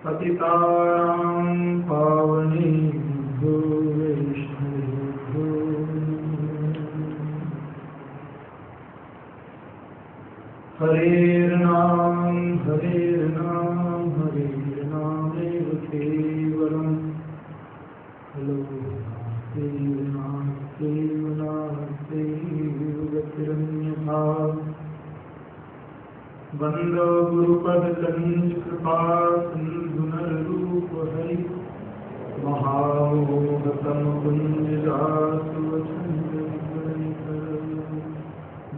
पतितानां पावनेभ्यो वैष्णवेभ्यो हरेर्नाम हरेर्नामेव केवलम् नास्त्यन्यथा वन्दो गुरुपदकञ्जकृपा सिन्धुनरूप हरि महामोहतम कुञ्जदासु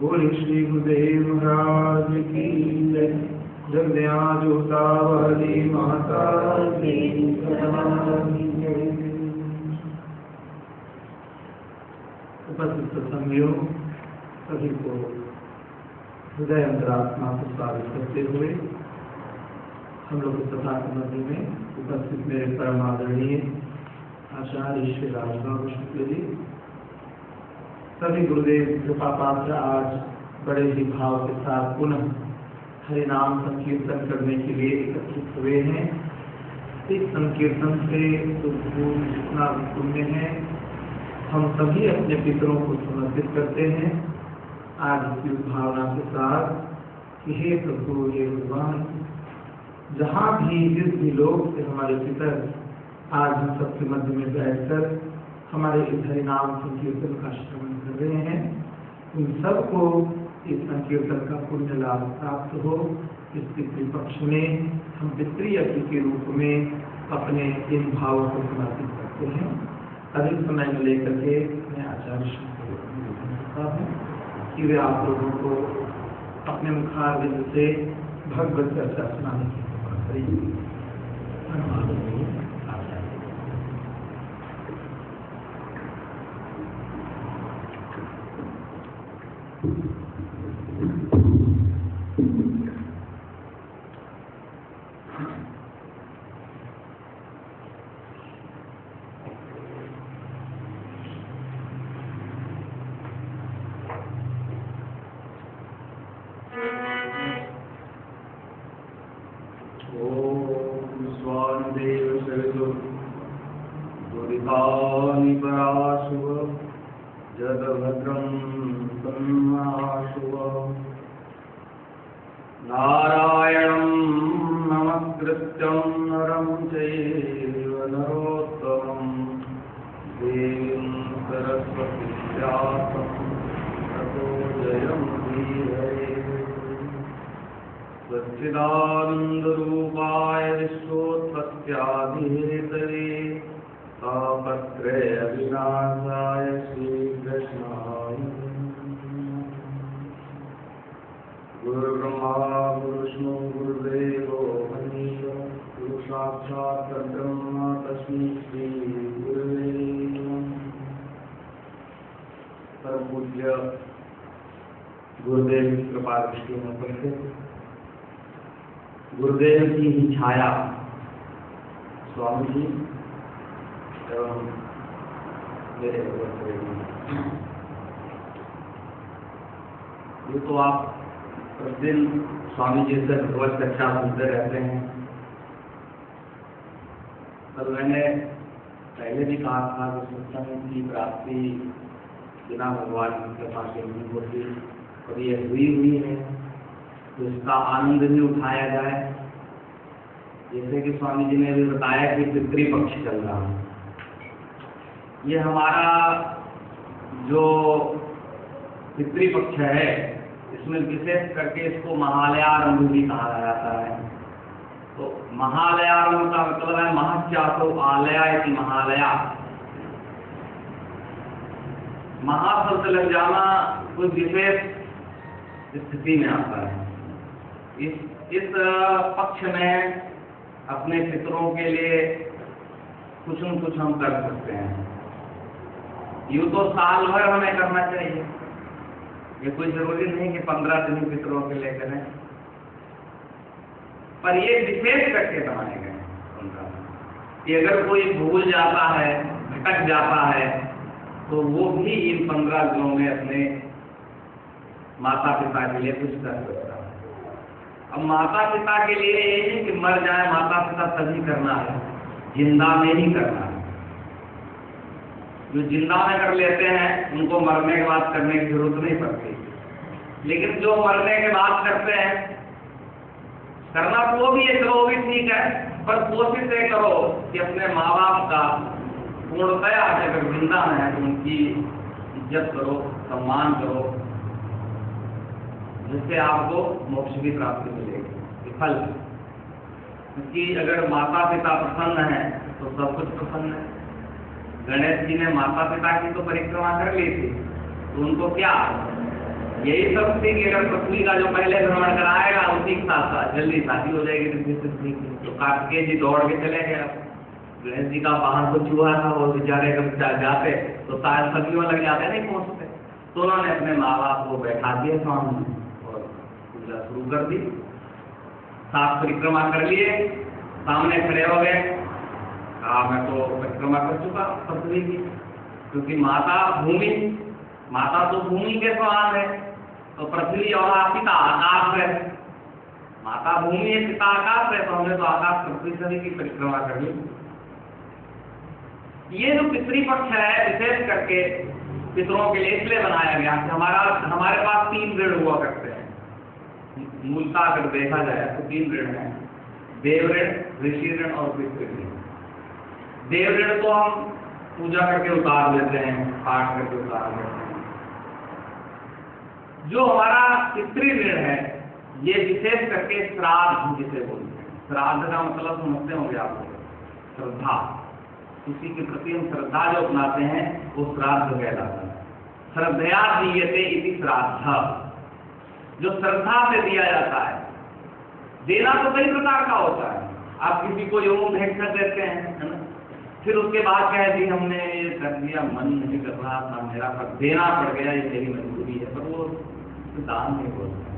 बोले श्री गुरुदेव महाराज की जय। जगदयाजोतावली माता की उपस्थित सत्संगियों सभी को हृदय अंतरात्मा को स्वागत करते हुए हम लोग सभा के मध्य में उपस्थित मेरे परम आदरणीय आचार्य श्री राजबाबू शुक्ल जी, सभी गुरुदेव कृपा पात्र आज बड़े ही भाव के साथ पुनः हरि नाम संकीर्तन करने के लिए एकत्रित हुए हैं। इस संकीर्तन से जितना पुण्य है हम सभी अपने पितरों को समर्पित करते हैं आज की भावना के साथ कि हे प्रभु हे भगवान, जहाँ भी जिस भी लोग से हमारे पितर आज हम सबके मध्य में बैठकर हमारे इस हरि नाम संकीर्तन का श्रवण कर रहे हैं, उन सबको इस संकीर्तन का पुण्य लाभ प्राप्त हो। इस पितृपक्ष में हम पितृयज्ञ के रूप में अपने इन भावों को समर्पित करते हैं। अधिक समय में लेकर के मैं आचार्य श्री हूँ कि वे आप लोगों को अपने मुखारविंद से भगवत चर्चा सुनाने की कृपा करेंगे। सच्चिदानंदरूपाय विश्वोत्पत्त्यादिहेतवे तापत्रय विनाशाय श्रीकृष्णाय गुरुर्ब्रह्मा गुरुविष्णु गुरुदेवो महेश्वरः गुरु साक्षात् परब्रह्म तस्मै श्री गुरुवे नमः। परम पूज्य गुरुदेव की कृपा दृष्टि में पड़ते गुरुदेव की ही छाया स्वामी जी एवं मेरे ये तो आप प्रतिदिन स्वामी जी से भगवत कक्षा सुनते रहते हैं। पर मैंने पहले भी कहा था कि सत्संग की प्राप्ति बिना भगवान की कृपा के नहीं होती और ये हुई है तो इसका आनंद भी उठाया जाए। जैसे कि स्वामी जी ने भी बताया कि पितृपक्ष चल रहा है, ये हमारा जो पितृपक्ष है इसमें विशेष करके इसको महालयारंभ भी कहा जाता है। तो महालयारंभ का मतलब है महत्यातो आलया इति महालया, महाशब्द लग जाना कोई विशेष स्थिति में आता है। इस पक्ष में अपने पितरों के लिए कुछ न कुछ हम कर सकते हैं। यूँ तो साल भर हमें करना चाहिए, ये कोई जरूरी नहीं कि 15 दिन पितरों के लिए करें, पर ये विशेष करके बनाए गए हैं उनका कि अगर कोई भूल जाता है भटक जाता है तो वो भी इन 15 दिनों में अपने माता पिता के लिए कुछ कर सकता है। अब माता पिता के लिए ये नहीं कि मर जाए माता पिता तभी करना है, जिंदा में ही करना है। जो जिंदा में कर लेते हैं उनको मरने के बाद करने की जरूरत नहीं पड़ती, लेकिन जो मरने के बाद करते हैं, करना तो वो भी है, चलो वो भी ठीक है, पर कोशिश ये करो कि अपने माँ बाप का पूर्णतया अगर जिंदा में है तो उनकी इज्जत करो, सम्मान करो, जिससे आपको मोक्ष की प्राप्ति मिलेगी, फल। क्योंकि अगर माता पिता प्रसन्न है तो सब कुछ प्रसन्न है। गणेश जी ने माता पिता की तो परिक्रमा कर ली थी, तो उनको क्या यही सब थी कि अगर पृथ्वी का जो पहले भ्रमण कराएगा उसी के साथ साथ जल्दी शादी हो जाएगी रिद्धि सिद्धि की। तो कार्तिकेय जी दौड़ के चले गए। गणेश जी का बाहर को चूहा था, वो बेचारे कब जाते तो शायद सदियों लग जाते, नहीं पहुंचते। तो उन्होंने अपने माँ बाप को बैठा दिया सामने और पूजा शुरू कर दी। 7 परिक्रमा कर लिए, सामने खड़े हो गए, कहा मैं तो परिक्रमा कर चुका पृथ्वी की, क्योंकि माता तो भूमि के समान है, तो पृथ्वी और पिता आकाश है। माता भूमि है, पिता आकाश है, तो हमने तो आकाश पृथ्वी सभी की परिक्रमा कर ली। ये जो पितृपक्ष है विशेष करके पितरों के लिए इसलिए बनाया गया कि हमारे पास 3 ऋण हुआ करते हैं। मूलतः अगर देखा जाए तो 3 ऋण है, देव ऋण, ऋषि ऋण और पितृ ऋण। देव ऋण को हम पूजा करके उतार लेते हैं, पाठ करके उतार लेते हैं। जो हमारा पितृ ऋण है ये विशेष करके श्राद्ध जिसे बोलते हैं। श्राद्ध का मतलब समझते होंगे आप लोग, श्रद्धा, किसी के प्रति हम श्रद्धा जो अपनाते हैं वो श्राद्ध कहलाता है। श्रद्धया दीयते इति श्राद्ध, जो श्रद्धा से दिया जाता है। देना तो कई प्रकार का होता है। आप किसी को यूं भेंट कर देते हैं, है ना, फिर उसके बाद कहे जी हमने ये कर दिया, मन नहीं कर रहा था मेरा, पर देना पड़ गया, ये मेरी मजबूरी है, पर वो दान नहीं बोलते।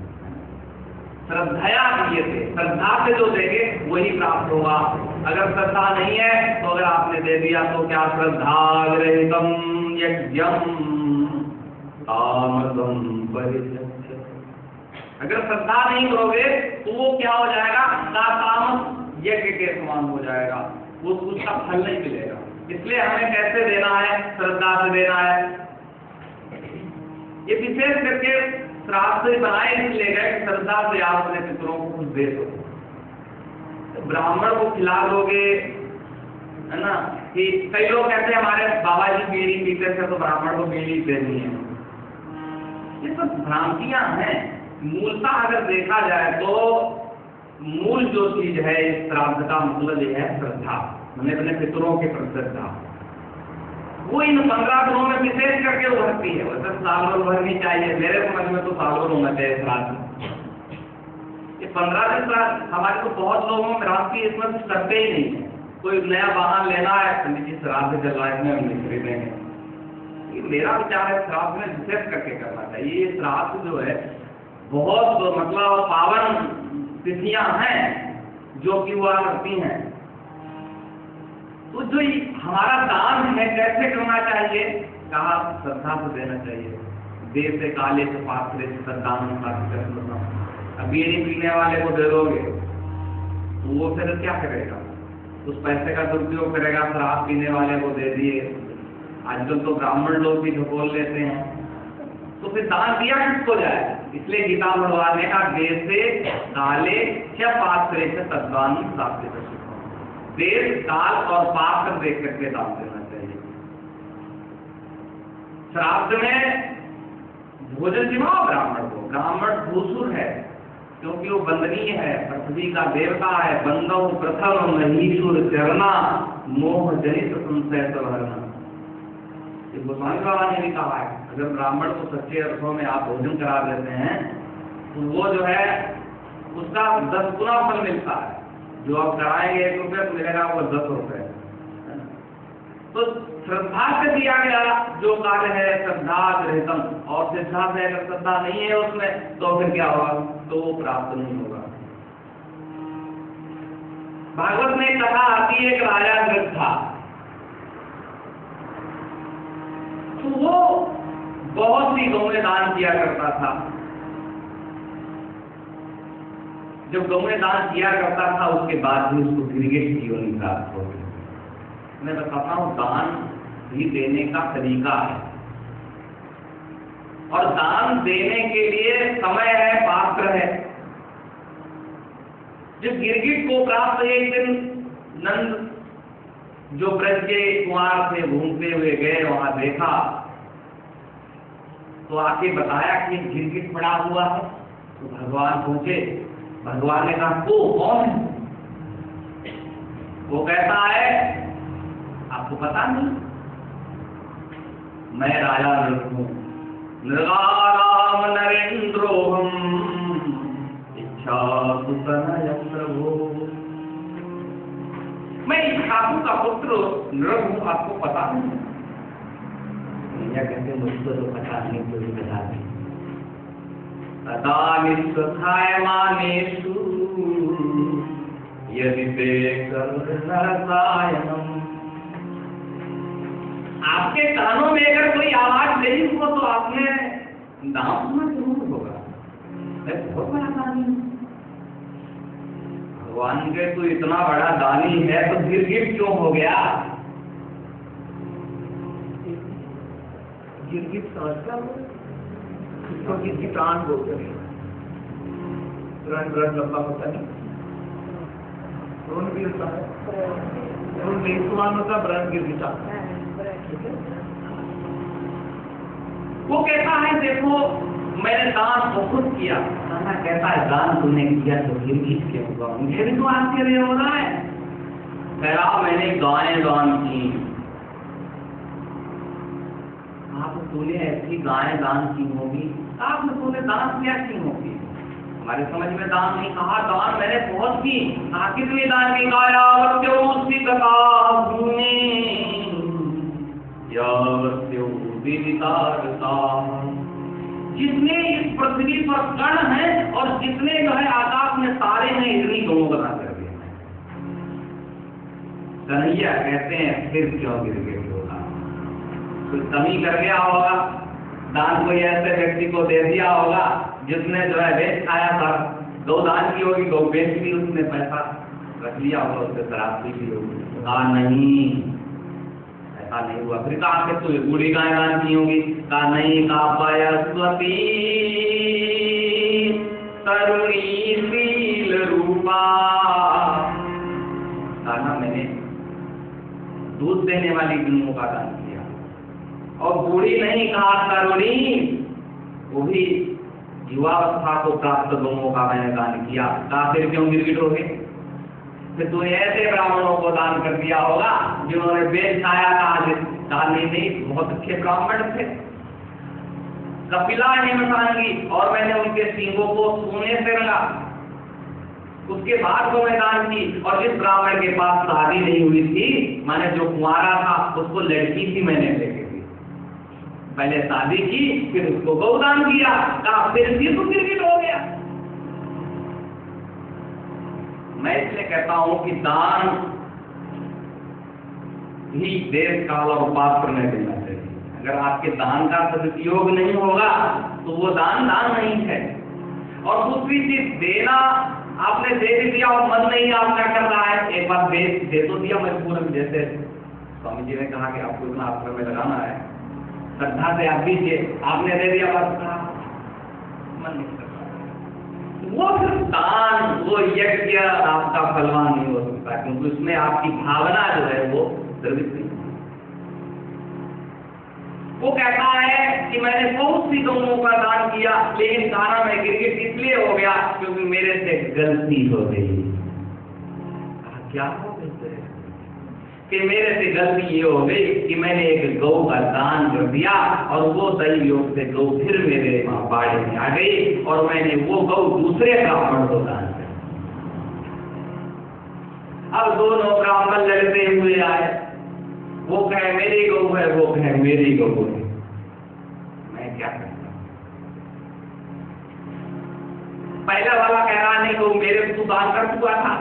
श्रद्धया दीयते, श्रद्धा से जो देंगे वही प्राप्त होगा। अगर श्रद्धा नहीं है तो अगर आपने दे दिया तो क्या श्रद्धाग्रहितम यज्ञम तामसम परित्यज्य। अगर श्रद्धा नहीं करोगे तो वो क्या हो जाएगा, तामस यज्ञ के समान हो जाएगा, वो उसका फल नहीं मिलेगा। इसलिए हमें कैसे देना है, श्रद्धा से देना है। ये विशेष करके श्राद्ध से बनाए इसलिए गए कि श्रद्धा से आप अपने पितरों को कुछ दे दो। तो ब्राह्मण को खिला दोगे, है ना, कि कई लोग कहते हैं हमारे बाबा जी बीड़ी पीते थे तो ब्राह्मण को बीड़ी देनी है। ये सब भ्रांतियां हैं। मूलतः अगर देखा जाए तो मूल जो चीज है इस श्राद्ध का मतलब ये है श्रद्धा, मैंने अपने पितरों के प्रति श्रद्धा। वो इन 15 दिनों में विशेष करके उभरती है। वैसे साल भर उभरनी चाहिए, मेरे समझ में तो साल भर होना चाहिए श्राद्ध। ये 15 दिन श्राद्ध हमारे तो बहुत लोगों में भ्रांति, इसमें कुछ करते ही नहीं है। कोई नया वाहन लेना है, पंडित जी श्राद्ध चल रहा है इसमें हम नहीं खरीदेंगे। मेरा विचार है श्राद्ध में विशेष करके करना चाहिए। ये श्राद्ध जो है बहुत मतलब पावन तिथियां हैं जो कि हुआ करती हैं। तो जो हमारा दान है कैसे करना चाहिए, कहा श्रद्धा से देना चाहिए। देव से काले से पात्रे से दान करना। अब बीड़ी पीने वाले को दे दोगे तो वो फिर क्या करेगा, उस पैसे का दुरुपयोग करेगा। शराब पीने वाले को दे दिए, आजकल तो ब्राह्मण लोग भी झकोल लेते हैं, तो फिर दान दिया किसको जाए। इसलिए गीता भगवान ने कहा देव से काले या पात्रे से तद्दान प्राप्त कर। देश काल और पात्र देख करके दान देना चाहिए। श्राद्ध में भोजन जिमाओ ब्राह्मण को। ब्राह्मण भूसुर है क्योंकि वो वंदनीय है, पृथ्वी का देवता है। बंदव प्रथम महीसुर चरना मोह जनित संशय सवरना। गोस्वामी बाबा ने भी कहा है अगर ब्राह्मण को सच्चे अर्थों में आप भोजन करा देते हैं तो वो जो है उसका 10 गुना फल मिलता है। जो आप कराएंगे 1 रुपये तो मिलेगा वो 10 रुपये। तो श्रद्धा से दिया गया जो कार्य है श्रद्धा गृहितम, और श्रद्धा से अगर श्रद्धा नहीं है उसमें तो फिर क्या होगा, तो वो प्राप्त नहीं होगा। भागवत में कथा आती है एक राजा गृह था, तो वो बहुत सी गौएं दान किया करता था। जब गौ में दान किया करता था उसके बाद भी उसको गिरगिट की योनि प्राप्त होती। मैं बताता हूँ दान भी देने का तरीका है, और दान देने के लिए समय है, पात्र है। जब गिरगिट को प्राप्त एक दिन नंद जो ब्रज के कुआं से घूमते हुए गए, वहां देखा तो आके बताया कि गिरगिट पड़ा हुआ है। तो भगवान पूछे, भगवान ने कहा तू कौन है? वो कहता है आपको पता नहीं, मैं राजा नृप हूं, नृगाराम नरेंद्रोहम इच्छा सुतनय प्रभो। मैं इच्छाकू का पुत्र नृप हूं, आपको पता नहीं? भैया कहते मुझको तो पता नहीं, कोई बता नहीं। तथा निस्वथाय मानेषु यदि ते नरसायनम। आपके कानों में अगर कोई आवाज नहीं हो तो आपने नाम सुना जरूर होगा। मैं बहुत बड़ा दानी हूं। भगवान के तो इतना बड़ा दानी है तो गिरगिट क्यों हो गया? गिरगिट समझता हो, इसको गिरगिट प्राण बोलते हैं। प्राण लंबा होता नहीं, भी होता है, बेसुमान होता, ब्रह्म गिरगिटा। वो कहता है देखो मैंने दान बहुत किया। कहता है दान तूने किया तो गिरगिट क्यों हुआ? मुझे भी तो आश्चर्य हो रहा है। कह रहा मैंने गायें दान की। आप तूने ऐसी गायें दान की होगी, आपने तूने दान किया की होगी? हमारे समझ में दान नहीं कहा, दान मैंने बहुत की। कितनी दान की? जितने इस पृथ्वी पर कण हैं और जितने जो है आकाश में तारे हैं, इतनी गौों का दान कर दिया। कन्हैया कहते हैं फिर क्यों गिरगिट होगा? कुछ कमी कर गया होगा, दान कोई ऐसे व्यक्ति को दे दिया होगा जिसने जो है बेच खाया था। गौ दान की होगी, गौ बेच ली, उसने पैसा रख लिया होगा, उससे शराब पी ली होगी। कहा नहीं, ऐसा नहीं हुआ। फिर कहा कि तू बूढ़ी गाय दान की होगी? कहा नहीं। कहा पयस्वती तरुणी शील रूपा। कहा मैंने दूध देने वाली गऊ का दान किया। और बूढ़ी नहीं, कहा तरुणी, वो भी युवावस्था को प्राप्त गौओं का मैंने दान किया। कहा फिर क्यों गिरगिट हो गए? फिर तूने ऐसे ब्राह्मणों को दान कर दिया होगा जिन्होंने बेच खाया था। कहा नहीं, बहुत अच्छे ब्राह्मण थे, कपिला हेमसांगी, और मैंने उनके सींगों को सोने से रंगा। उसके बाद को मैं दान की। और जिस ब्राह्मण के पास शादी नहीं हुई थी, माने जो कुंवारा था, उसको लड़की थी मैंने लेके दी। पहले शादी की, फिर उसको गौदान किया। कहा फिर भी तो गिरगिट हो गया। मैं इसलिए कहता हूं कि दान भी देश काल और पात्र में देना चाहिए। अगर आपके दान का सदुपयोग नहीं होगा तो वो दान नहीं है। और दूसरी चीज, देना आपने दे भी दिया और मन नहीं आपका कर रहा है, एक बार दे तो दिया मजबूरन। जैसे स्वामी जी ने कहा कि आपको इतना आश्रम में लगाना है, श्रद्धा से आप दीजिए, आपने दे दिया, बस कहा मन नहीं कर रहा। वो सिर्फ दान, वो यज्ञ आपका फलवान नहीं हो सकता, क्योंकि उसमें आपकी भावना जो है वो द्रवित नहीं। वो कहता है कि मैंने बहुत सी गौओं का दान किया, लेकिन खाना में गिरगिट इसलिए हो गया क्योंकि मेरे से गलती हो गई। क्या हो गई? कि मेरे से गलती ये हो गई कि मैंने एक गौ का दान कर दिया और वो दैव योग से गौ फिर मेरे बाड़े में आ गई और मैंने वो गौ दूसरे ब्राह्मण को दान कर दिया। अब दोनों ब्राह्मण लड़ते हुए आए, वो कहे मेरी गौ है, वो कहे मेरी गौ है। मैं क्या करता? पहला वाला कह रहा नहीं, गौ मेरे को दान कर चुका था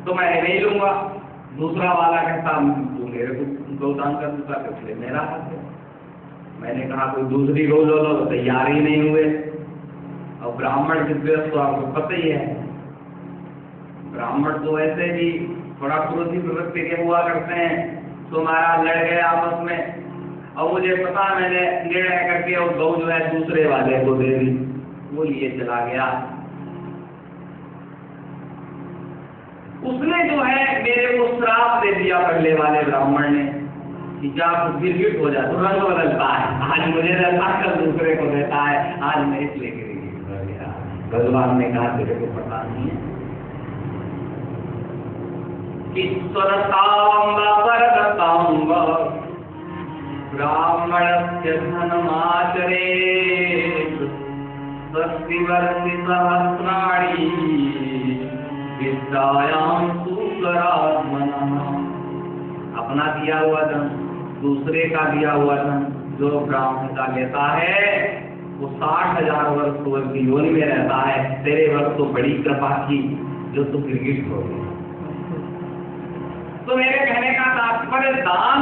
तो मैं नहीं लूंगा। दूसरा वाला कहता तू मेरे को गौदान कर चुका तो इसलिए मेरा हाथ है। मैंने कहा कोई दूसरी गौ लो, तैयार ही नहीं हुए। और ब्राह्मण के व्यस्त तो आपको पता ही है, ब्राह्मण तो ऐसे भी थोड़ा क्रोधी प्रवृत्ति के हुआ करते हैं, तो महाराज लड़ गए आपस में और मुझे पता, मैंने निर्णय करके और गौ जो है दूसरे वाले को दे दी, वो लिए चला गया। उसने जो है मेरे को श्राप दे दिया पहले वाले ब्राह्मण ने कि क्या गिरगिट हो जाए तो रंग बदलता है, आज मुझे रहता है कल दूसरे को देता है, आज मैं इसलिए गिरगिट हो गया। भगवान ने कहा तेरे को पता नहीं है ब्राह्मणस्य धनमाचरे स्वस्तिवर्षि सहस्राणि विद्यायां सुकरात्मनः। अपना दिया हुआ धन, दूसरे का दिया हुआ धन जो ब्राह्मण का लेता है वो 60,000 वर्ष पूर्व की योनि में रहता है। तेरे वर्ष तो बड़ी कृपा की जो तू गिरगिट हो गया। तो मेरे कहने का तात्पर्य दान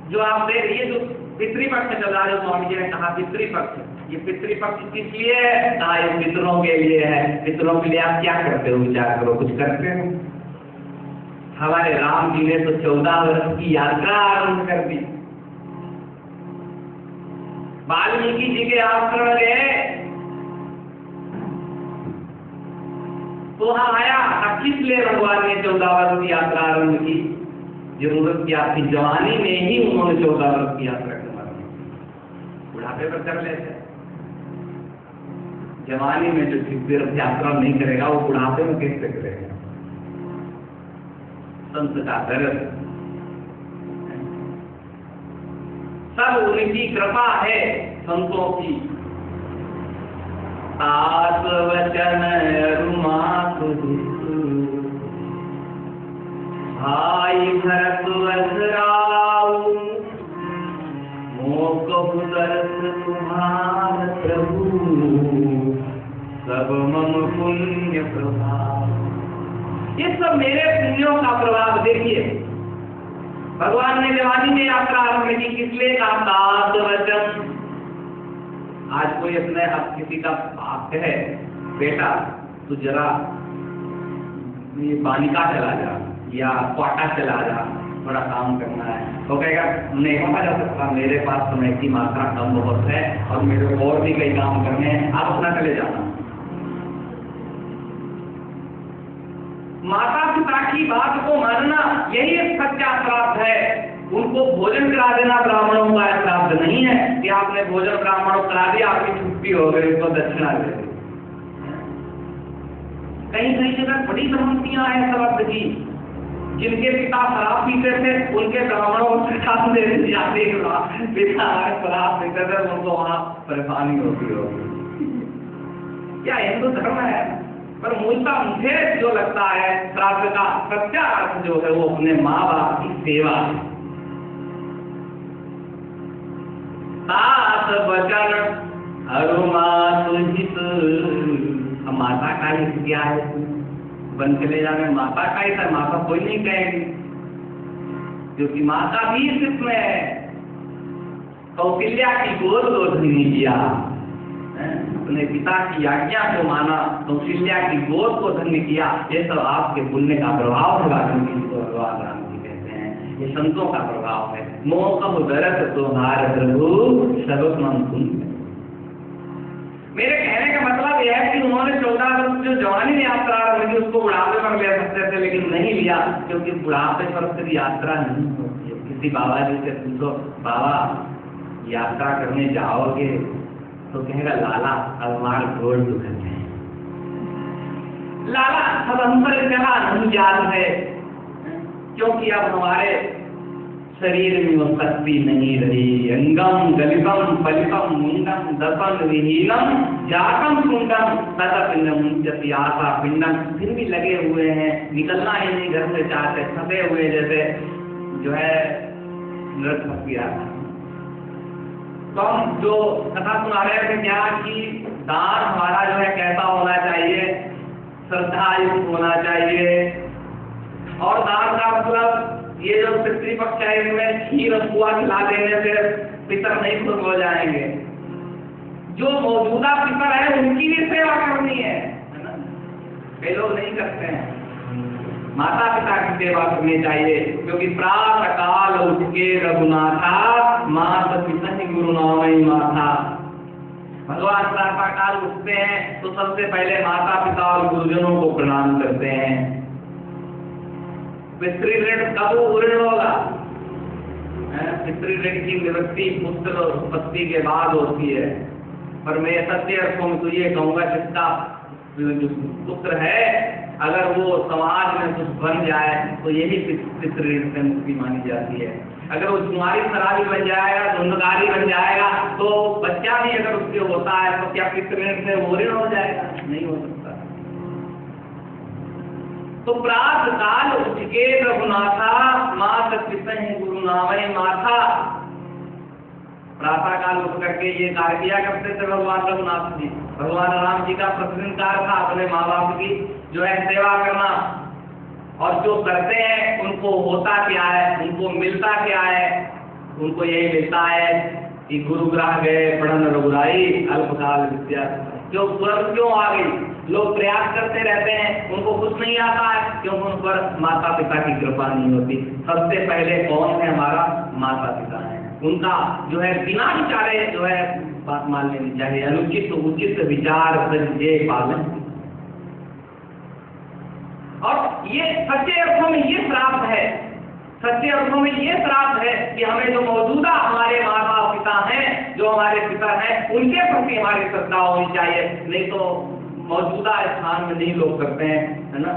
जो आप दे रही है, जो पितृपक्ष चल रहा है, जो स्वामी जी ने कहा पितृपक्ष, ये पितृपक्ष किस लिए है? कहा ये पितरों के लिए है। पितरों के लिए आप क्या करते हो? विचार करो, कुछ करते हो? हमारे राम जी ने तो 14 वर्ष की यात्रा आरंभ कर दी। वाल्मीकि जी के आश्रम गए तो वहां आया, किस लिए भगवान ने 14 वर्ष की यात्रा आरंभ की? जरूरत क्या थी? जवानी में ही उन्होंने 14 वर्ष की यात्रा करवाई, बुढ़ापे पर कर लेते। जवानी में जो तीर्थ यात्रा नहीं करेगा वो बुढ़ापे में कैसे करेगा? संत का दर्द, सब उनकी कृपा है संतों की। तात वचन रुमात भाई भरत वज्राऊ मोक दर्श तुम्हार प्रभु सब मम पुण्य प्रभाव। ये सब मेरे पुण्यों का प्रभाव। देखिए भगवान ने जवानी में यात्रा आरंभ की, किस लिए? कहा तात वचन। आज कोई अपने अब किसी का बाप है, बेटा तो जरा ये बालिका चला जा या क्वाटा चला जा, थोड़ा काम करना है, तो कहेगा नहीं होगा जा सकता, मेरे पास समय की मात्रा कम बहुत है और मेरे को और भी कई काम करने हैं, आप अपना चले जाना। माता पिता की बात को मानना यही एक सच्चा श्राद्ध है। उनको भोजन करा देना ब्राह्मणों का श्राद्ध नहीं है कि आपने भोजन ब्राह्मणों करा दिया, आपकी छुट्टी हो गई, उसको दक्षिणा दे दी। कहीं कहीं जगह बड़ी भ्रांतियां हैं श्राद्ध की। जिनके पिता शराब पीते थे उनके ब्राह्मणों को श्राद्ध दे दी जाती है, पिता शराब पीते थे उनको वहां परेशानी होती होगी। क्या हिंदू धर्म है? पर मूलतः मुझे जो लगता है श्राद्ध का सच्चा अर्थ जो है वो अपने माँ बाप की सेवा है। तात वचन अरुमात हित। अब माता का हित क्या है? बन चले जाने माता का हित है, माता कोई नहीं कहेगी क्योंकि माता भी इस हित में है। कौशल्या की गोद को धनी किया, अपने पिता की आज्ञा को माना, कौशल्या की गोद को धन्य किया। ये सब आपके पुण्य का प्रभाव है। भगवान राम जी कहते हैं ये संतों का प्रभाव है। मोह दरस तुम्हार प्रभु सब मन पुण्य। मेरे कहने का मतलब यह है कि उन्होंने 14 वर्ष जो जवानी में यात्रा आरंभ की उसको बुढ़ापे पर ले सकते थे, लेकिन नहीं लिया क्योंकि बुढ़ापे पर फिर यात्रा नहीं होती है। किसी बाबा जी से पूछो, बाबा यात्रा करने जाओगे तो कहेगा लाला अब हमारे गोड़ दुखते हैं। लाला सब अंतर जगह नहीं याद है क्योंकि अब हमारे शरीर में वो शक्ति नहीं रही। अंगम गलितम फलितम मुंडम दसन विहीनम जातम कुंडम तथा पिंडम जतियासा पिंडम। फिर भी लगे हुए हैं, निकलना ही नहीं घर से चाहते, फंसे हुए जैसे जो है नृत्य। तो हम जो कथा सुना रहे थे क्या कि दान हमारा जो है कैसा होना चाहिए? श्रद्धायुक्त होना चाहिए। और दान का मतलब ये जो पितृपक्ष है इनमें खीर पुआ खिला देने से पितर नहीं खुश हो जाएंगे। जो मौजूदा पितर है उनकी भी सेवा करनी है ना? कई लोग नहीं करते हैं। माता पिता की सेवा करनी चाहिए, क्योंकि प्रातः काल उठ के रघुनाथा, माता पिता ही गुरु नामई माथा। भगवान प्रातः काल उठते हैं तो सबसे पहले माता पिता और गुरुजनों को प्रणाम करते हैं। पितृ ऋण कब ऋण होगा? पितृ ऋण की निवृत्ति पुत्र उत्पत्ति के बाद होती है। पर मैं सत्य अर्थों में तो ये कहूंगा, जिसका जो पुत्र है अगर वो समाज में कुछ बन जाए तो यही पितृ ऋण से मुक्ति मानी जाती है। अगर वो कुमारी शराबी बन जाएगा, धुंधकारी बन जाएगा, तो बच्चा भी अगर उसके होता है तो क्या पितृ ऋण से वो ऋण हो जाएगा? नहीं हो सकता। तो प्रातः काल उठ के रघुनाथा, माता पिता ही गुरु नामई माथा। प्रातः काल उठ करके ये कार्य किया करते थे भगवान रघुनाथ जी। भगवान राम जी का प्रतिदिन कार्य था अपने माँ बाप की जो है सेवा करना, और जो करते हैं उनको होता क्या है, उनको मिलता क्या है? उनको यही मिलता है कि गुरुग्रह गए पढ़न रघुराई, अल्पकाल विद्या। जो तुरंत क्यों आ गई? लोग प्रयास करते रहते हैं, उनको कुछ नहीं आता है, क्योंकि उन पर माता पिता की कृपा नहीं होती। सबसे पहले कौन है? हमारा माता पिता है। उनका जो है बिना विचारे जो है बात मान लेनी चाहिए। अनुचित उचित विचार ये पालन। और ये सच्चे अर्थों में ये श्राप है, सच्चे अर्थों में ये श्राप है कि हमें जो मौजूदा हमारे माता पिता हैं, जो हमारे पिता हैं, उनके प्रति हमारी श्रद्धा होनी चाहिए। नहीं तो मौजूदा स्थान में नहीं लोग करते हैं, है ना।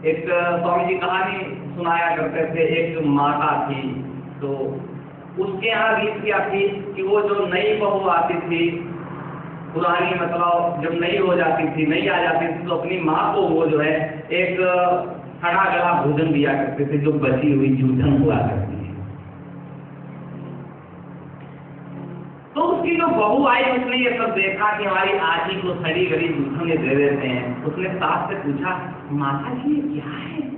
एक स्वामी जी कहानी सुनाया करते थे। एक माता थी, तो उसके यहाँ रीत क्या थी कि वो जो नई बहू आती थी, पुरानी मतलब जब नई हो जाती थी, नई आ जाती थी, तो अपनी माँ को वो जो है एक खड़ा गला भोजन दिया करते थे, जो बची हुई जूठन हुआ करती है। तो उसकी जो बहू आई, उसने ये सब देखा कि हमारी आजी को सड़ी गली जूठन ये दे देते हैं। उसने सास से पूछा, माता जी ये क्या है,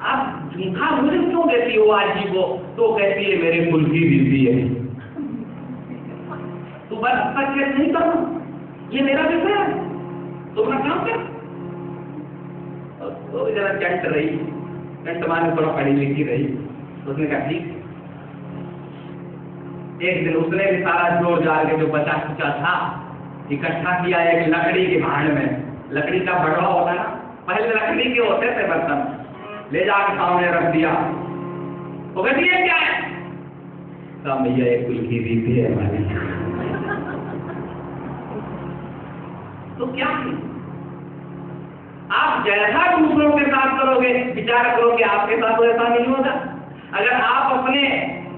आप जूठा भोजन क्यों देती हो आजी को? तो कहती है मेरे कुल की बीवी है, तो बस हस्तक्षेप नहीं करना, ये मेरा विषय है, तो अपना काम कर। तो जरा चंट रही, चंट माने थोड़ा पढ़ी लिखी रही, तो उसने कहा ठीक। एक दिन उसने भी सारा जोर जार के जो बचा खुचा था इकट्ठा किया एक लकड़ी के भांड में। लकड़ी का बड़वा होता है ना, पहले लकड़ी के होते थे बर्तन, ले जाकर सामने रख दिया। तो कहती है क्या है? कहा भैया एक कुल की बीवी है हमारी। तो क्या है? आप जैसा दूसरों के साथ करोगे, विचार करो कि आपके साथ तो ऐसा नहीं होगा। अगर आप अपने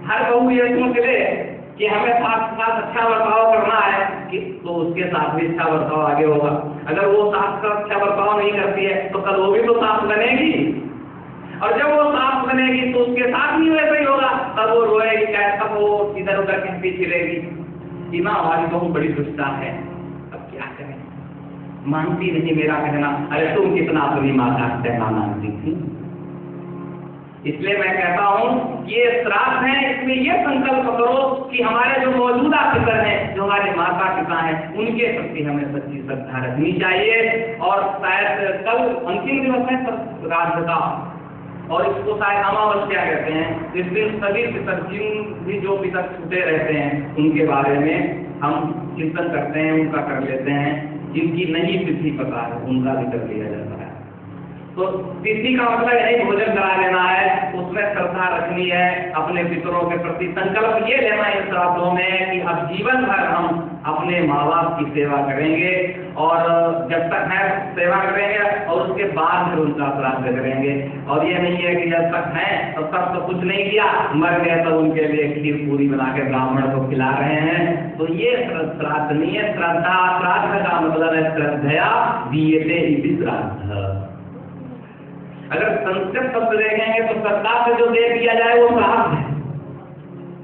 हर बहू ये सोच ले कि हमें साथ साथ अच्छा बर्ताव करना है, कि तो उसके साथ भी अच्छा बर्ताव आगे होगा। अगर वो साथ का अच्छा बर्ताव नहीं करती है तो कल वो भी तो साथ बनेगी, और जब वो साथ बनेगी तो उसके साथ भी वैसा ही होगा। तब वो रोएगी, तब वो इधर उधर के पीछे रहेगी कि ना हमारी बहू बड़ी दुष्टा है, अब क्या करें, मानती नहीं मेरा कहना। अरे तुम कितना अपनी माता कहना मानती थी। इसलिए मैं कहता हूँ ये श्राप है, इसमें ये संकल्प करो कि हमारे जो मौजूदा पितर हैं, जो हमारे माता पिता हैं, उनके प्रति हमें सच्ची श्रद्धा रखनी चाहिए। और शायद कल अंतिम दिवस है श्राद्ध का, और इसको शायद अमावस्या कहते हैं। इस दिन सभी पितर भी जो पितर छूटे रहते हैं उनके बारे में हम चिंतन करते हैं, उनका कर लेते हैं। जिनकी नहीं तिथि पता है उनका भी कर लिया जाता है। तो तिथि का मतलब यही भोजन करा लेना है, उसमें श्रद्धा रखनी है, अपने पितरों के प्रति संकल्प ये लेना है इन श्राद्धों में कि अब जीवन भर हम अपने माँ बाप की सेवा करेंगे, और जब तक है सेवा करेंगे और उसके बाद फिर उनका श्राद्ध करेंगे। और ये नहीं है कि जब तक है तब तक तो कुछ नहीं किया, मर गए तो उनके लिए खीर पूरी बना के ब्राह्मण को खिला रहे हैं। तो ये श्राद्ध नहीं है। श्रद्धा, श्राद्ध का मतलब है श्रद्धया दीयते इति श्राद्ध। अगर संस्कृत शब्द देखेंगे तो श्रद्धा से जो दे दिया जाए वो श्राद्ध है,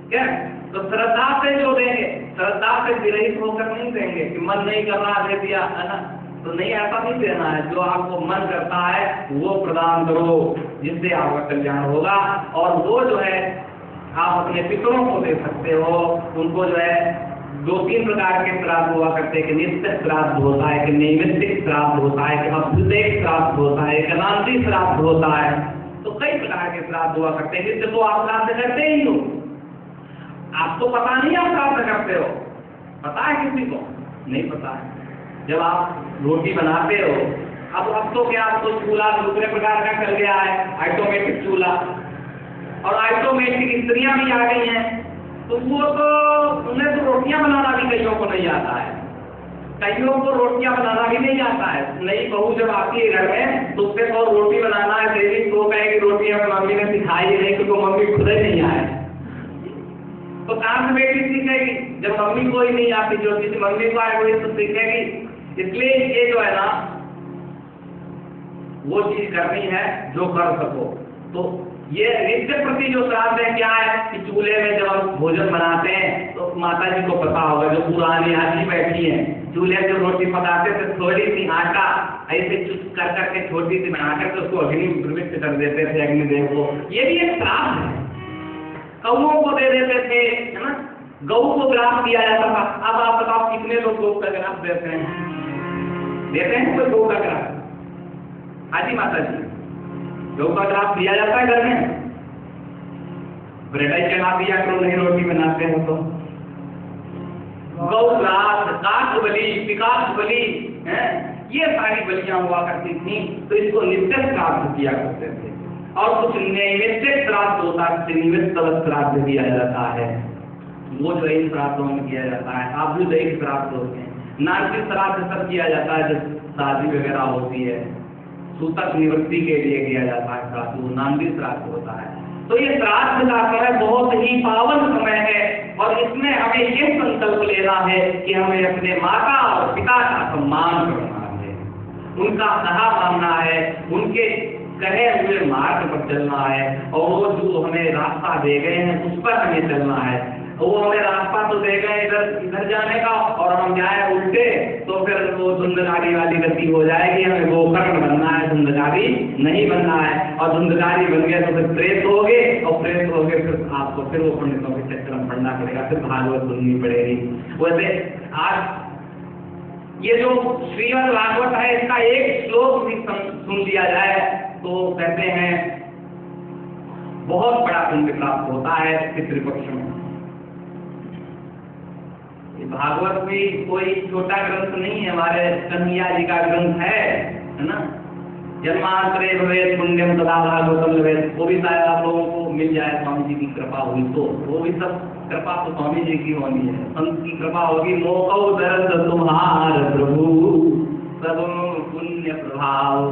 क्या? तो श्रद्धा से जो देंगे, श्रद्धा से विरहित होकर नहीं देंगे कि मन नहीं कर रहा दे दिया, है ना। तो नहीं, ऐसा नहीं देना है। जो आपको मन करता है वो प्रदान करो, जिससे आपका कल्याण होगा। और वो जो है आप अपने पितरों को दे सकते हो, उनको जो है 2-3 प्रकार के श्राद्ध हुआ करते हैं कि नित्य श्राद्ध होता है, कि नैमित्तिक श्राद्ध होता है, कि अभ्युदय श्राद्ध होता है, कि रात्रि श्राद्ध होता है। तो कई प्रकार के श्राद्ध हुआ करते हैं। नित्य तो आप श्राद्ध करते ही हो, आपको पता नहीं आप श्राद्ध करते हो, पता है किसी को? नहीं पता है। जब आप रोटी बनाते हो, अब तो क्या, अब तो चूल्हा दूसरे प्रकार का चल गया है, ऑटोमेटिक चूल्हा, और ऑटोमेटिक स्त्रियां भी आ गई हैं, तो वो तो उन्हें तो रोटियां बनाना भी कईयों को नहीं आता है, कईयों को रोटियां बनाना भी नहीं आता है। नई बहू जब आती है घर में, तो उससे तो रोटी बनाना है, देवी तो कहेगी रोटी हमें मम्मी ने सिखाई नहीं, क्योंकि मम्मी खुद ही नहीं आए, तो कहाँ से बेटी सीखेगी? जब मम्मी को ही नहीं आती, जो चीज मम्मी को आए वही तो सीखेगी। इसलिए ये जो है ना, वो चीज करनी है जो कर सको। तो ये नित्य प्रति जो श्राद्ध है क्या है कि चूल्हे में जब हम भोजन बनाते हैं, तो माता जी को पता होगा, जो पुरानी आदमी बैठी है, चूल्हे जो रोटी पकाते थे, थोड़ी सी आटा ऐसे चुप कर करके छोटी सी बना करके उसको अग्नि में प्रविष्ट कर देते थे, अग्निदेव को। ये भी एक श्राद्ध है। कौओं को दे देते थे, है ना, गऊ को ग्रास दिया जाता था। अब आप बताओ कितने लोग गऊ का ग्रास देते हैं? देते हैं कोई गऊ का ग्रास? हाजी माता जी, गऊ का ग्रास दिया जाता है घर में? ब्रेड ही चढ़ा दिया करो, नहीं रोटी बनाते हो तो। गौ ग्रास, काठ बलि, पिकाश बलि, ये सारी बलियां हुआ करती थी, तो इसको नित्य श्राद्ध किया करते थे। और कुछ नैमित्तिक श्राद्ध होता है, निमित्त श्राद्ध किया जाता है, वो जो इन श्राद्धों में किया जाता है। अभ्युदय श्राद्ध होते हैं, नास्तिक श्राद्ध सब किया जाता है जब शादी वगैरह होती है, सूतक निवृत्ति के लिए किया जाता है श्राद्ध, वो नांदी श्राद्ध होता है। तो ये श्राद्ध का समय बहुत ही पावन समय है, और इसमें हमें ये संकल्प लेना है कि हमें अपने माता और पिता का सम्मान करना है, उनका सहा मानना है, उनके कहे हुए मार्ग पर चलना है, और वो जो हमें रास्ता दे गए हैं उस पर हमें चलना है। वो हमें रास्ता तो दे गए इधर जाने का, और हम जाए उल्टे, तो फिर वो धुंधकारी वाली गति हो जाएगी। हमें गोकर्ण बनना है, धुंधकारी नहीं बनना है। और धुंधकारी बन गए तो फिर प्रेत हो गए, और प्रेत हो गए फिर आपको फिर वो पंडितों के चक्कर में पढ़ना पड़ेगा, फिर भागवत सुननी पड़ेगी। वैसे आज ये जो श्रीमद् भागवत है, इसका एक श्लोक भी सुन लिया जाए तो कहते हैं बहुत बड़ा पुण्य प्राप्त होता है पितृपक्ष में। भागवत भी कोई छोटा ग्रंथ नहीं है, हमारे कन्हैया जी का ग्रंथ है ना। जन्मांतरे भवेत् पुण्यम तदा भागवतम लभेत्, वो भी शायद आप लोगों को मिल जाए, स्वामी जी की कृपा हुई तो। वो भी सब कृपा तो स्वामी जी की होनी है, संत की कृपा होगी। मोकौ दरद तुम्हार प्रभु सब पुण्य प्रभाव,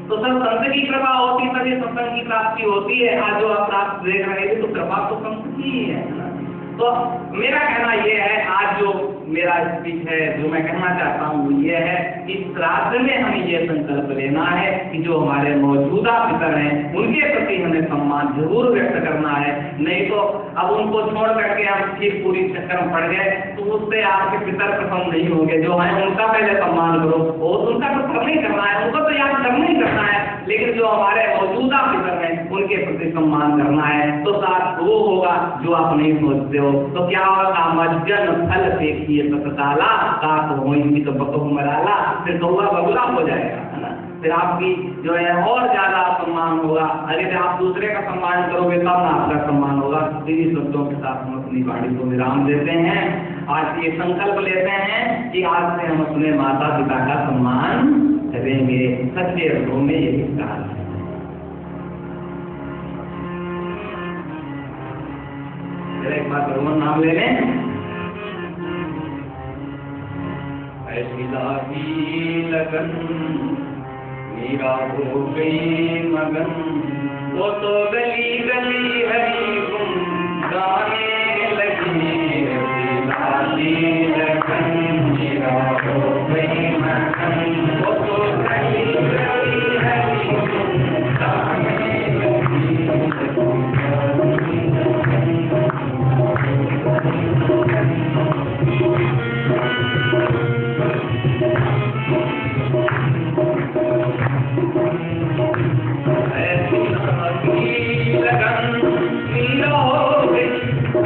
तो सब संत की कृपा होती, तभी सत्संग की प्राप्ति होती है। आज जो आप प्राप्त देख रहे हैं तो कृपा तो संत की ही है। तो मेरा कहना यह है, आज जो मेरा स्पीच है, जो मैं कहना चाहता हूँ वो ये है कि श्राद्ध में हमें ये संकल्प लेना है कि जो हमारे मौजूदा पितर हैं उनके प्रति हमें सम्मान जरूर व्यक्त करना है। नहीं तो अब उनको छोड़ करके हम फिर पूरी चक्कर में पड़ गए तो उससे आपके पितर प्रसन्न नहीं होंगे। जो है उनका पहले सम्मान करो, और उनका तो करना ही करना है, उनको तो याद करना ही करना है, लेकिन जो हमारे मौजूदा पितर हैं उनके प्रति सम्मान करना है। तो साथ वो होगा जो आप नहीं सोचते हो। तो क्या होगा, मज्जन फल देखिए सतकाला, काक होंगी तो बकहु मराला, फिर कौआ बगुला हो जाएगा, है ना। फिर आपकी जो है और ज्यादा सम्मान होगा। अगर आप दूसरे का सम्मान करोगे तब ना आपका सम्मान होगा। इन्हीं शब्दों के साथ हम अपनी वाणी को विराम देते हैं। आज ये संकल्प लेते हैं कि आज से हम अपने माता पिता का सम्मान करेंगे। सच्चे अर्थों में यही कहा है। एक बार भगवान नाम ले लें। ऐसी लागी लगन मेरा हो गई मगन, वो तो गली गली हरी गुन गाने लगी। ऐसी लागी लगन मेरा हो गई मगन, वो तो गली गली हरी गुन गाने लगी। ऐसी लगन नीला हो गई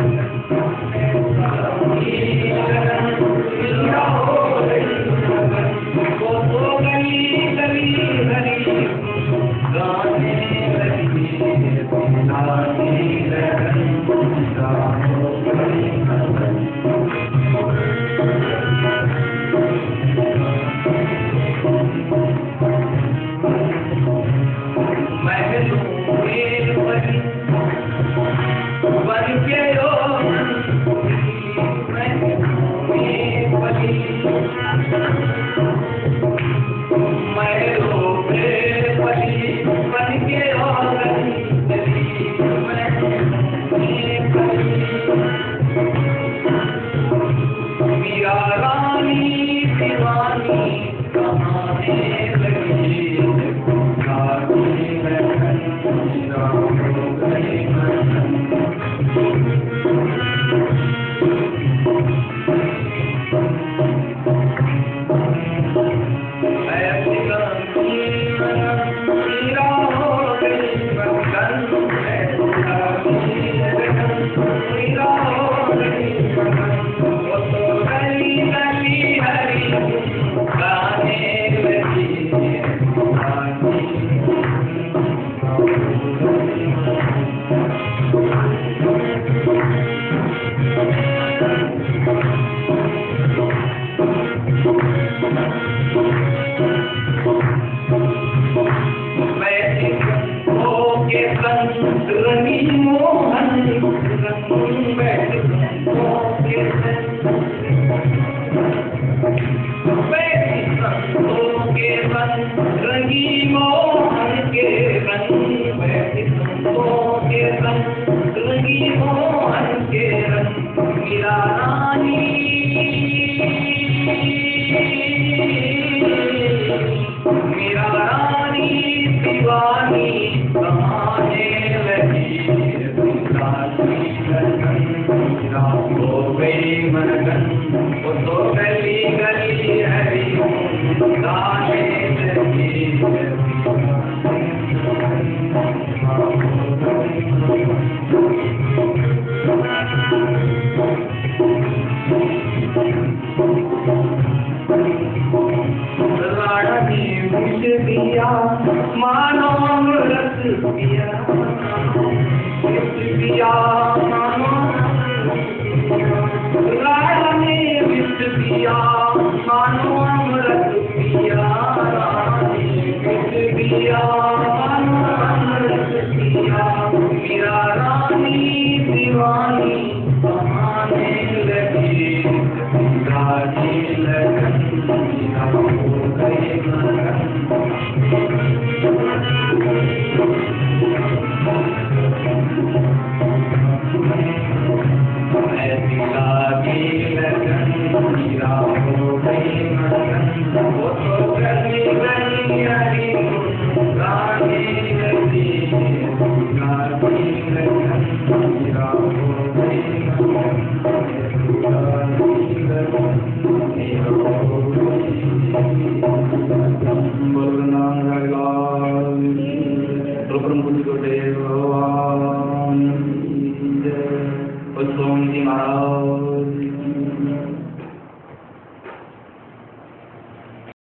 भगवान जी महाराज